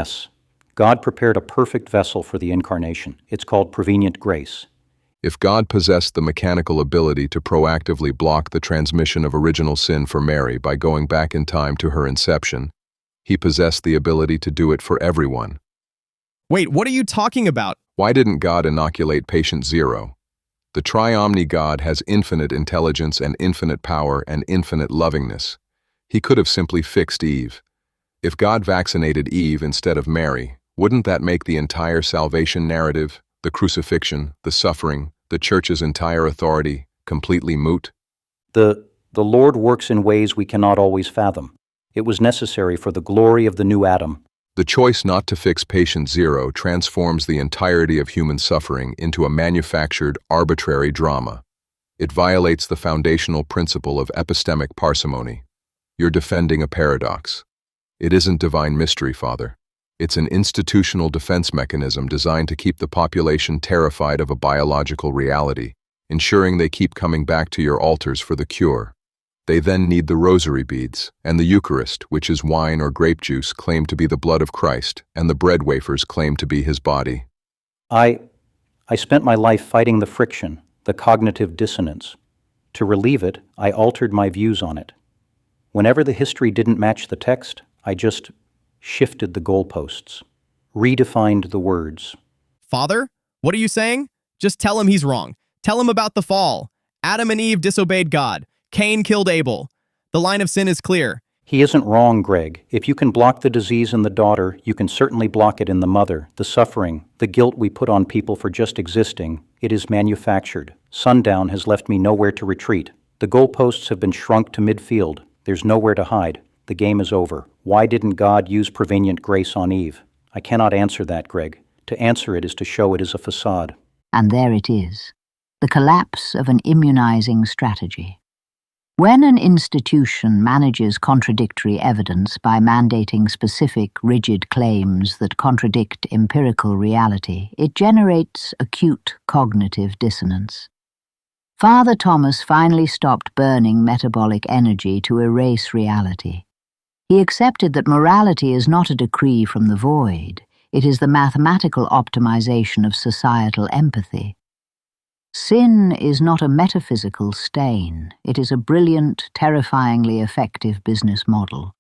Yes, God prepared a perfect vessel for the incarnation. It's called prevenient grace. If God possessed the mechanical ability to proactively block the transmission of original sin for Mary by going back in time to her inception, he possessed the ability to do it for everyone. Wait, what are you talking about? Why didn't God inoculate patient zero? The Tri-Omni God has infinite intelligence and infinite power and infinite lovingness. He could have simply fixed Eve. If God vaccinated Eve instead of Mary, wouldn't that make the entire salvation narrative, the crucifixion, the suffering, the church's entire authority, completely moot? The Lord works in ways we cannot always fathom. It was necessary for the glory of the new Adam. The choice not to fix patient zero transforms the entirety of human suffering into a manufactured, arbitrary drama. It violates the foundational principle of epistemic parsimony. You're defending a paradox. It isn't divine mystery, Father. It's an institutional defense mechanism designed to keep the population terrified of a biological reality, ensuring they keep coming back to your altars for the cure. They then need the rosary beads, and the Eucharist, which is wine or grape juice claimed to be the blood of Christ, and the bread wafers claimed to be his body. I spent my life fighting the friction, the cognitive dissonance. To relieve it, I altered my views on it. Whenever the history didn't match the text, I just shifted the goalposts, redefined the words. Father, what are you saying? Just tell him he's wrong. Tell him about the fall. Adam and Eve disobeyed God. Cain killed Abel. The line of sin is clear. He isn't wrong, Greg. If you can block the disease in the daughter, you can certainly block it in the mother. The suffering, the guilt we put on people for just existing, it is manufactured. Sundown has left me nowhere to retreat. The goalposts have been shrunk to midfield. There's nowhere to hide. The game is over. Why didn't God use prevenient grace on Eve? I cannot answer that, Greg. To answer it is to show it is a facade. And there it is, the collapse of an immunizing strategy. When an institution manages contradictory evidence by mandating specific, rigid claims that contradict empirical reality, it generates acute cognitive dissonance. Father Thomas finally stopped burning metabolic energy to erase reality. He accepted that morality is not a decree from the void, it is the mathematical optimization of societal empathy. Sin is not a metaphysical stain, it is a brilliant, terrifyingly effective business model.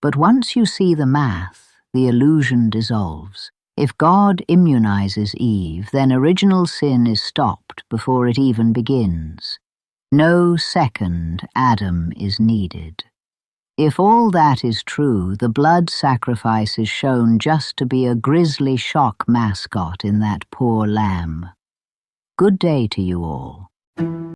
But once you see the math, the illusion dissolves. If God immunizes Eve, then original sin is stopped before it even begins. No second Adam is needed. If all that is true, the blood sacrifice is shown just to be a grisly shock mascot in that poor lamb. Good day to you all.